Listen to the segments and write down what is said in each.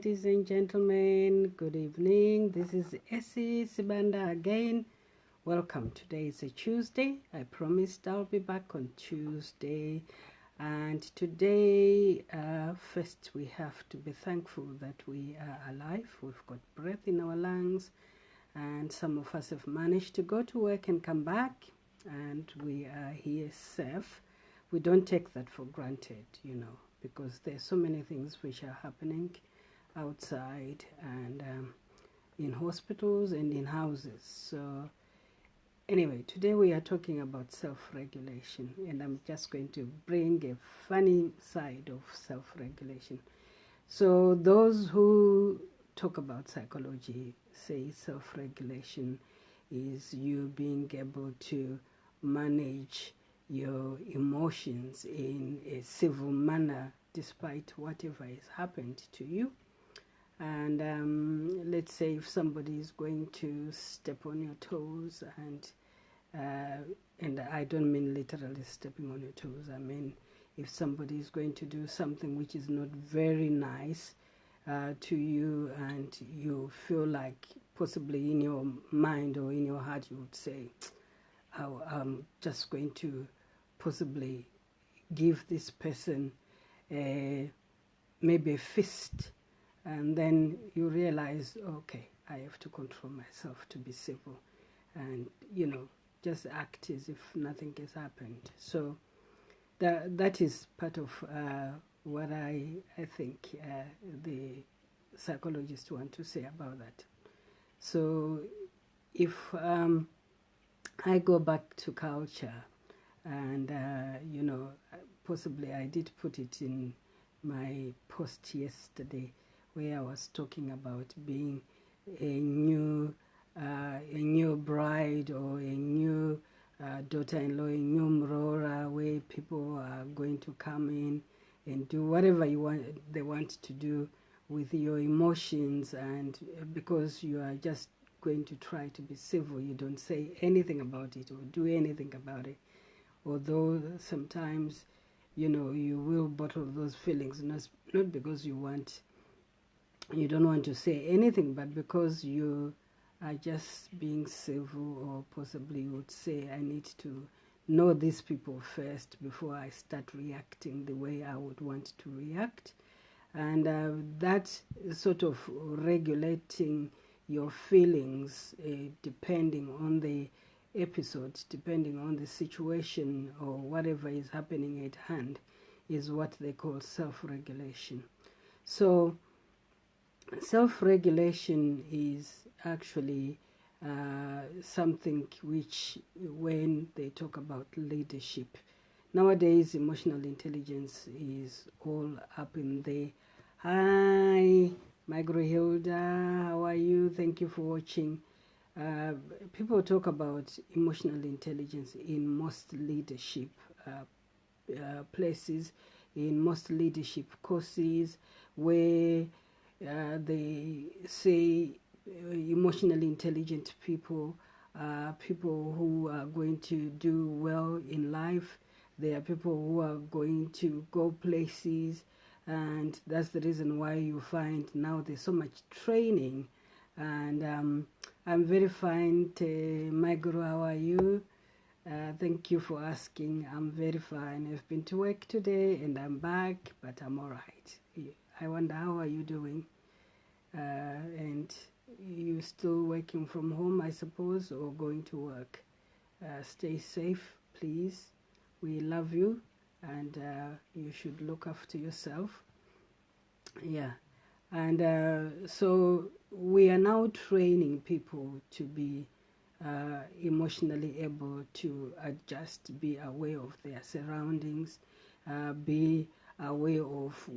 ladies and gentlemen. Good evening. This is Essie Sibanda again. Welcome. Today is a Tuesday. I promised I'll be back on Tuesday. And today, first, we have to be thankful that we are alive. We've got breath in our lungs. And some of us have managed to go to work and come back. And we are here safe. We don't take that for granted, because there's so many things which are happening outside and in hospitals and in houses. So anyway, today we are talking about self-regulation, and I'm just going to bring a funny side of self-regulation. So those who talk about psychology say self-regulation is you being able to manage your emotions in a civil manner despite whatever has happened to you. And let's say if somebody is going to step on your toes, and I don't mean literally stepping on your toes, I mean if somebody is going to do something which is not very nice to you, and you feel like possibly in your mind or in your heart you would say, I'm just going to possibly give this person maybe a fist, and then you realize, okay, I have to control myself to be civil, and just act as if nothing has happened. So that is part of what I think the psychologists want to say about that. So if I go back to culture, and possibly I did put it in my post yesterday where I was talking about being a new bride or a new daughter-in-law, a new mrora, where people are going to come in and do whatever they want to do with your emotions, and because you are just going to try to be civil, you don't say anything about it or do anything about it. Although sometimes, you will bottle those feelings, not because you don't want to say anything, but because you are just being civil, or possibly you would say, I need to know these people first before I start reacting the way I would want to react. And that sort of regulating your feelings depending on the episode, depending on the situation or whatever is happening at hand, is what they call self-regulation. So self-regulation is actually something which, when they talk about leadership, nowadays emotional intelligence is all up in there. Hi Magro Hilda, how are you? Thank you for watching. People talk about emotional intelligence in most leadership places, in most leadership courses, where they say emotionally intelligent people are people who are going to do well in life. They are people who are going to go places, and that's the reason why you find now there's so much training. And I'm very fine. My guru, how are you? Thank you for asking. I'm very fine. I've been to work today and I'm back, but I'm all right. I wonder, how are you doing? And you still working from home, I suppose, or going to work? Stay safe, please. We love you, and you should look after yourself. Yeah. And so we are now training people to be emotionally able to adjust, be aware of their surroundings, be aware of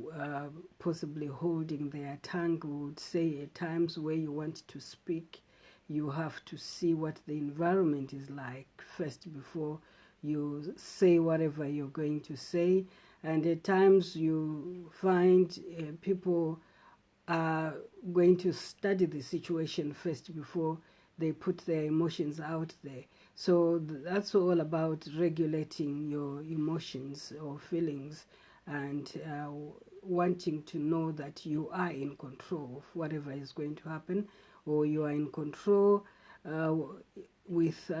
possibly holding their tongue. We would say at times where you want to speak, you have to see what the environment is like first before you say whatever you're going to say. And at times you find people are going to study the situation first before they put their emotions out there. So that's all about regulating your emotions or feelings, and wanting to know that you are in control of whatever is going to happen, or you are in control with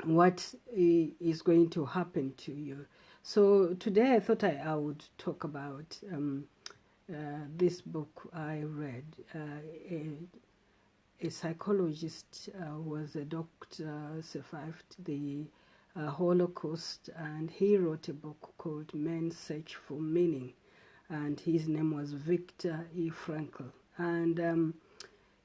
what is going to happen to you. So today I thought I would talk about this book I read. A psychologist was a doctor, survived the Holocaust, and he wrote a book called Men's Search for Meaning, and his name was Viktor E. Frankl. And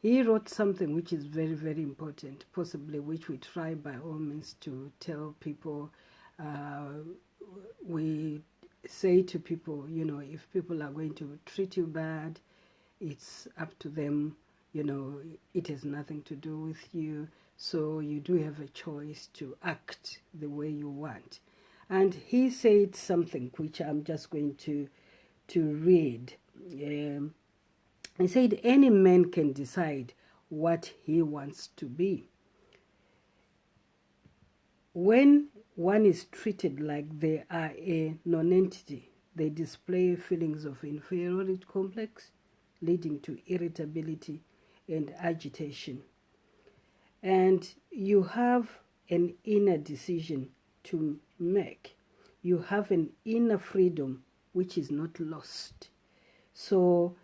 he wrote something which is very, very important, possibly which we try by all means to tell people. We say to people, you know, if people are going to treat you bad, it's up to them. You know, it has nothing to do with you. So you do have a choice to act the way you want. And he said something which I'm just going to read. He said, any man can decide what he wants to be. When one is treated like they are a non-entity, they display feelings of inferiority complex, leading to irritability and agitation. And you have an inner decision to make. You have an inner freedom which is not lost. So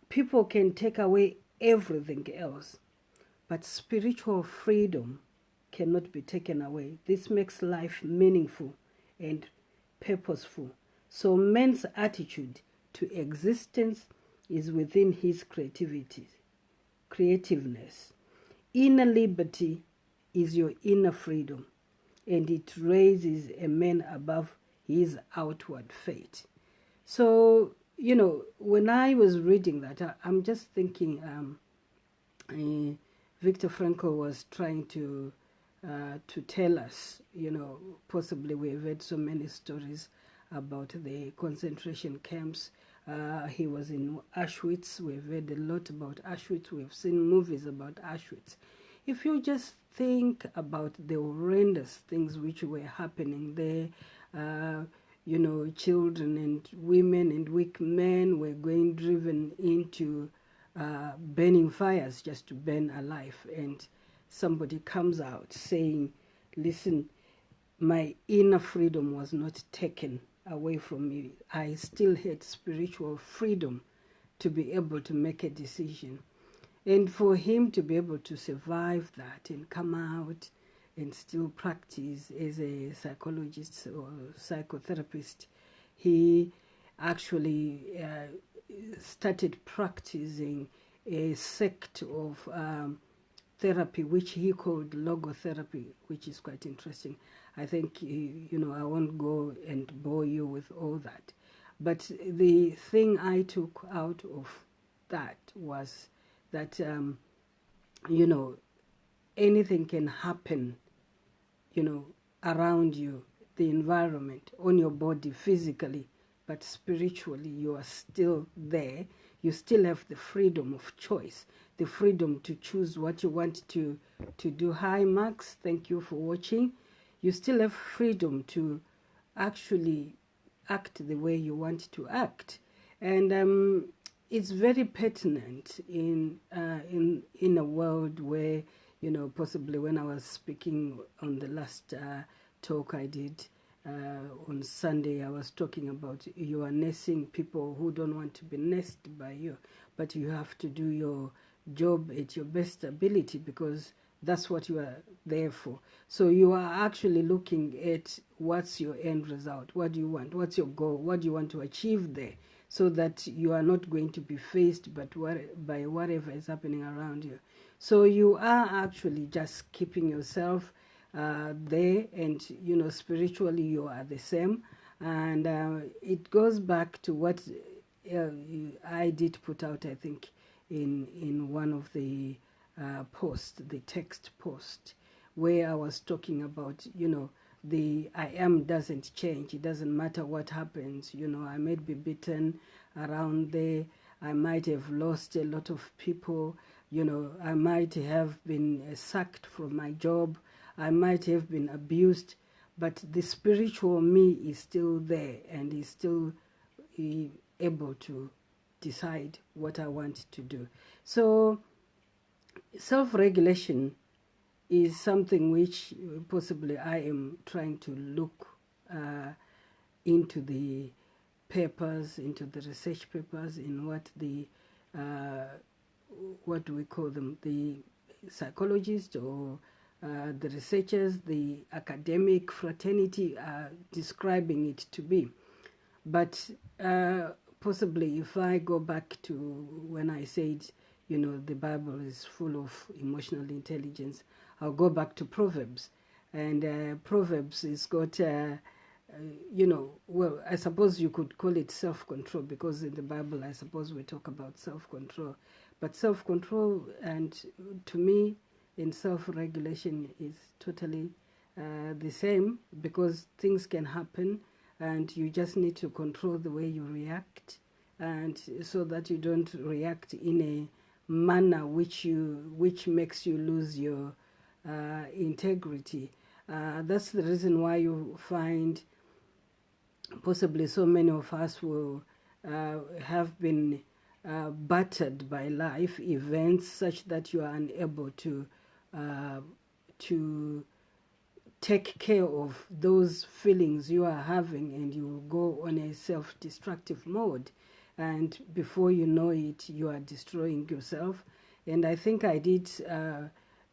people can take away everything else, but spiritual freedom cannot be taken away. This makes life meaningful and purposeful. So man's attitude to existence is within his creativeness. Inner liberty is your inner freedom, and it raises a man above his outward fate. So, you know, when I was reading that, I'm just thinking Viktor Frankl was trying to tell us, you know, possibly we've heard so many stories about the concentration camps. He was in Auschwitz. We've heard a lot about Auschwitz. We've seen movies about Auschwitz. If you just think about the horrendous things which were happening there, you know, children and women and weak men were going driven into burning fires just to burn alive. And somebody comes out saying, listen, my inner freedom was not taken away from me. I still had spiritual freedom to be able to make a decision. And for him to be able to survive that and come out and still practice as a psychologist or psychotherapist, he actually started practicing a sect of therapy which he called logotherapy, which is quite interesting. I think, you know, I won't go and bore you with all that. But the thing I took out of that was that, you know, anything can happen, you know, around you, the environment, on your body, physically, but spiritually you are still there. You still have the freedom of choice, the freedom to choose what you want to do. Hi, Max. Thank you for watching. You still have freedom to actually act the way you want to act. And it's very pertinent in a world where, you know, possibly when I was speaking on the last talk I did on Sunday, I was talking about you are nursing people who don't want to be nursed by you, but you have to do your job at your best ability because that's what you are there for. So you are actually looking at what's your end result, what do you want, what's your goal, what do you want to achieve there, so that you are not going to be faced by whatever is happening around you. So you are actually just keeping yourself there, and, you know, spiritually you are the same. And it goes back to what I did put out, I think, in one of the post, the text post, where I was talking about, you know, the I am doesn't change. It doesn't matter what happens. You know, I might be beaten around there. I might have lost a lot of people. You know, I might have been sacked from my job. I might have been abused. But the spiritual me is still there and is still able to decide what I want to do. So self-regulation is something which possibly I am trying to look into the papers, into the research papers, in what the what do we call them, the psychologists or the researchers, the academic fraternity are describing it to be. But possibly if I go back to when I said, you know, the Bible is full of emotional intelligence, I'll go back to Proverbs. And Proverbs is got, you know, well, I suppose you could call it self-control, because in the Bible, I suppose we talk about self-control. But self-control, and to me, in self-regulation is totally the same, because things can happen and you just need to control the way you react, and so that you don't react in a manner which makes you lose your integrity. That's the reason why you find possibly so many of us will have been battered by life events such that you are unable to take care of those feelings you are having, and you go on a self-destructive mode, and before you know it, you are destroying yourself. And I think I did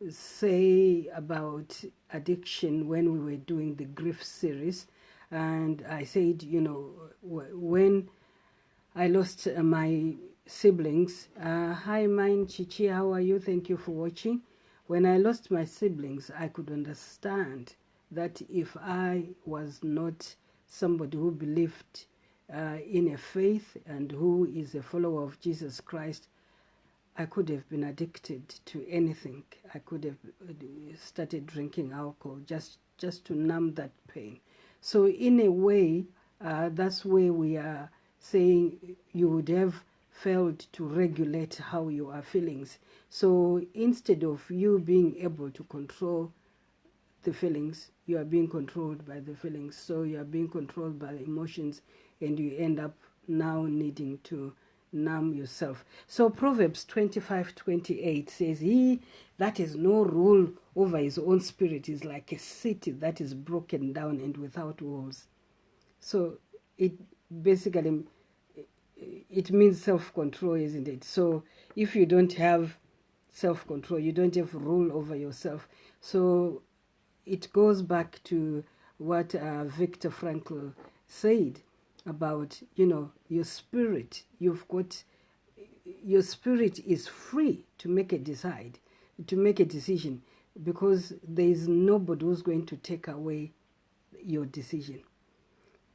say about addiction when we were doing the grief series, and I said, you know, when I lost my siblings, hi mine Chichi, how are you? Thank you for watching. When I lost my siblings, I could understand that if I was not somebody who believed in a faith and who is a follower of Jesus Christ, I could have been addicted to anything. I could have started drinking alcohol just to numb that pain. So in a way, that's where we are saying you would have failed to regulate how you are feeling. So instead of you being able to control the feelings, you are being controlled by the feelings. So you are being controlled by the emotions, and you end up now needing to numb yourself. So Proverbs 25:28 says, he that has no rule over his own spirit is like a city that is broken down and without walls. So it basically, it means self-control, isn't it? So if you don't have self-control, you don't have rule over yourself. So it goes back to what Viktor Frankl said about, you know, your spirit. You've got, your spirit is free to make a decision, because there is nobody who's going to take away your decision.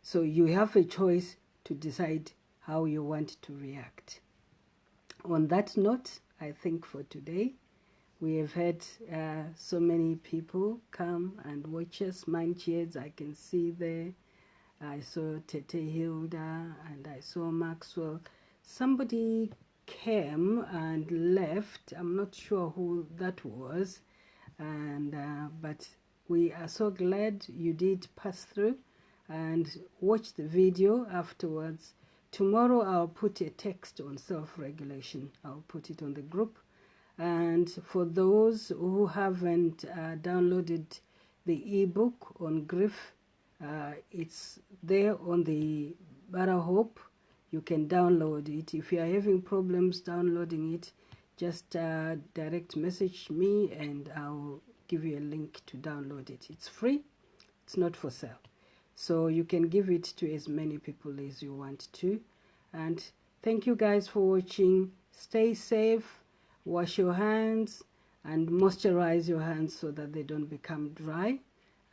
So you have a choice to decide how you want to react. On that note, I think for today, we have had so many people come and watch us. Mind cheers, I can see there. I saw Tete Hilda and I saw Maxwell. Somebody came and left. I'm not sure who that was. And but we are so glad you did pass through and watch the video afterwards. Tomorrow I'll put a text on self-regulation. I'll put it on the group. And for those who haven't downloaded the ebook on grief, it's there on the Bara Hope. You can download it. If you are having problems downloading it, just direct message me and I'll give you a link to download it. It's free. It's not for sale. So you can give it to as many people as you want to. And thank you guys for watching. Stay safe. Wash your hands and moisturize your hands so that they don't become dry.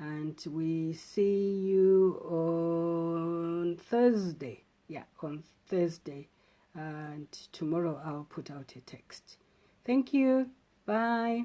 And we see you on Thursday. Yeah, on Thursday. And tomorrow I'll put out a text. Thank you. Bye.